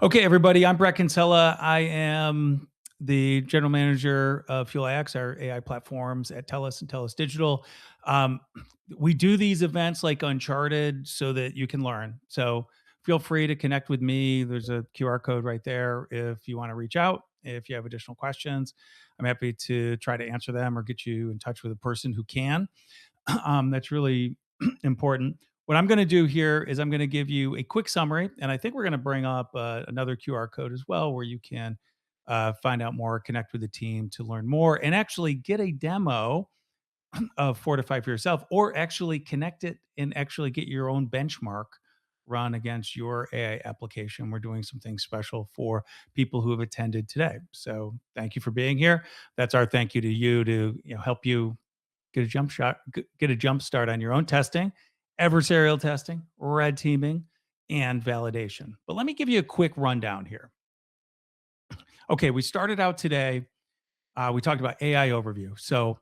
Okay, everybody, I'm Bret Kinsella. I am the general manager of Fuel iX, our AI platforms at TELUS and TELUS Digital. Um, we do these events like Uncharted so that you can learn. So feel free to connect with me. There's a QR code right there if you want to reach out. If you have additional questions, I'm happy to try to answer them or get you in touch with a person who can. That's really important. What I'm going to do here is I'm going to give you a quick summary, and I think we're going to bring up another QR code as well, where you can find out more, connect with the team to learn more, and actually get a demo of Fortify for yourself, or actually connect it and actually get your own benchmark run against your AI application. We're doing some things special for people who have attended today. So thank you for being here. That's our thank you to you to help you get a get a jump start on your own testing, adversarial testing, red teaming, and validation. But let me give you a quick rundown here. Okay, we started out today. We talked about AI overview. So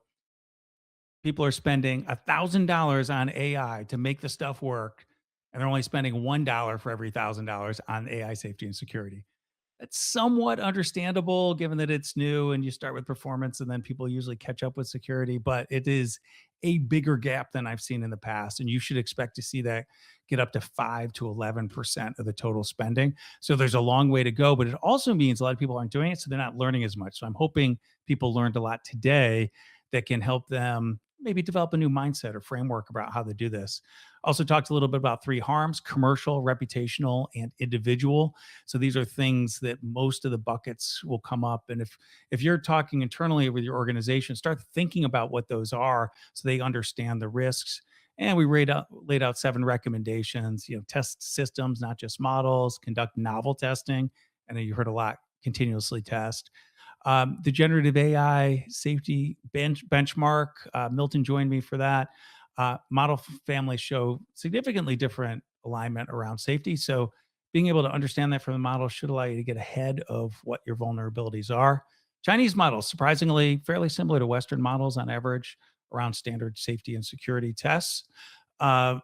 people are spending $1,000 on AI to make the stuff work, and they're only spending $1 for every $1,000 on AI safety and security. It's somewhat understandable given that it's new and you start with performance and then people usually catch up with security, but it is a bigger gap than I've seen in the past. And you should expect to see that get up to 5 to 11% of the total spending. So there's a long way to go, but it also means a lot of people aren't doing it, so they're not learning as much. So I'm hoping people learned a lot today that can help them maybe develop a new mindset or framework about how to do this. Also talked a little bit about 3 harms: commercial, reputational, and individual. So these are things that most of the buckets will come up. And if you're talking internally with your organization, start thinking about what those are so they understand the risks. And we laid out 7 recommendations. Test systems, not just models. Conduct novel testing. I know you heard a lot. Continuously test. The generative AI safety benchmark. Milton joined me for that. Model families show significantly different alignment around safety. So being able to understand that from the model should allow you to get ahead of what your vulnerabilities are. Chinese models, surprisingly, fairly similar to Western models on average around standard safety and security tests. Uh,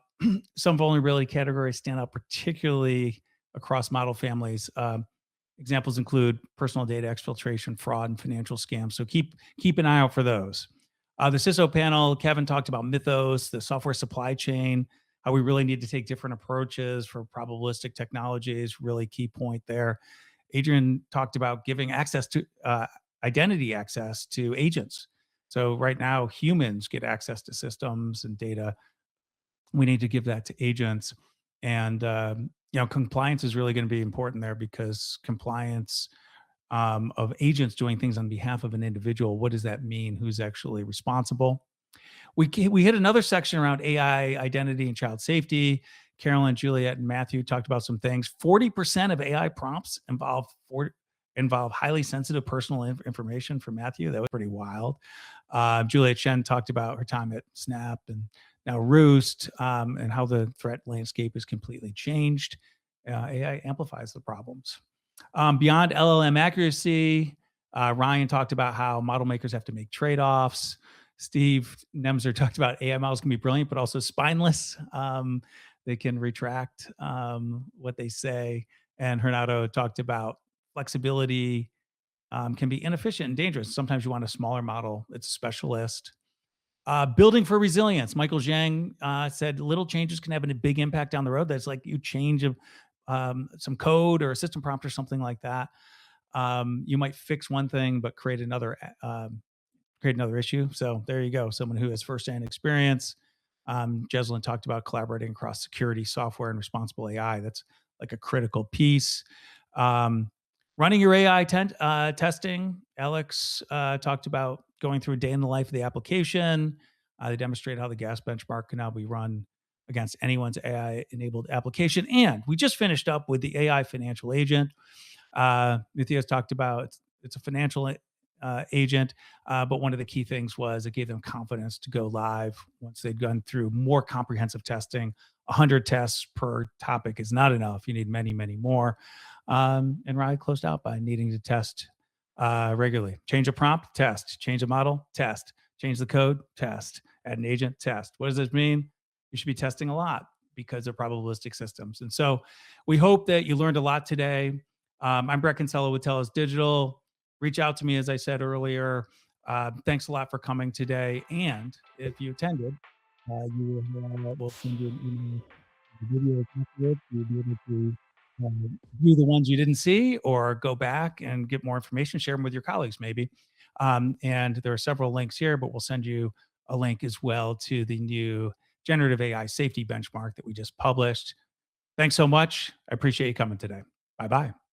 some vulnerability categories stand out particularly across model families. Examples include personal data exfiltration, fraud, and financial scams. So keep an eye out for those. The CISO panel, Kevin talked about Mythos, the software supply chain, how we really need to take different approaches for probabilistic technologies, really key point there. Adrian talked about giving access to identity access to agents. So right now, humans get access to systems and data. We need to give that to agents. And compliance is really going to be important there, because compliance of agents doing things on behalf of an individual, what does that mean? Who's actually responsible? We hit another section around AI identity and child safety. Carolyn, Juliet, and Matthew talked about some things. 40% of AI prompts involve highly sensitive personal information for Matthew. That was pretty wild. Juliet Shen talked about her time at Snap and now Roost, and how the threat landscape has completely changed. AI amplifies the problems. Beyond LLM accuracy, Ryan talked about how model makers have to make trade-offs. Steve Nemser talked about AI models can be brilliant, but also spineless. They can retract what they say. And Renato talked about flexibility can be inefficient and dangerous. Sometimes you want a smaller model. It's a specialist. Building for resilience. Michael Zhang said little changes can have a big impact down the road. That's like you change some code or a system prompt or something like that. You might fix one thing but create another issue. So there you go. Someone who has firsthand experience. Jeslyn talked about collaborating across security, software, and responsible AI. That's like a critical piece. Running your AI testing. Alex talked about going through a day in the life of the application. They demonstrate how the gas benchmark can now be run against anyone's AI-enabled application. And we just finished up with the AI financial agent. Matthias talked about it's a financial agent, but one of the key things was it gave them confidence to go live once they'd gone through more comprehensive testing. 100 tests per topic is not enough. You need many, many more. And Riley closed out by needing to test regularly. Change a prompt, test. Change a model, test. Change the code, test. Add an agent, test. What does this mean? You should be testing a lot. because they're probabilistic systems. And so we hope that you learned a lot today. I'm Bret Kinsella with TELUS Digital. Reach out to me, as I said earlier. Thanks a lot for coming today. And if you attended, we'll send you an email, the video afterwards. You'll be able to view the ones you didn't see or go back and get more information, share them with your colleagues, maybe. And there are several links here, but we'll send you a link as well to the new generative AI safety benchmark that we just published. Thanks so much. I appreciate you coming today. Bye bye.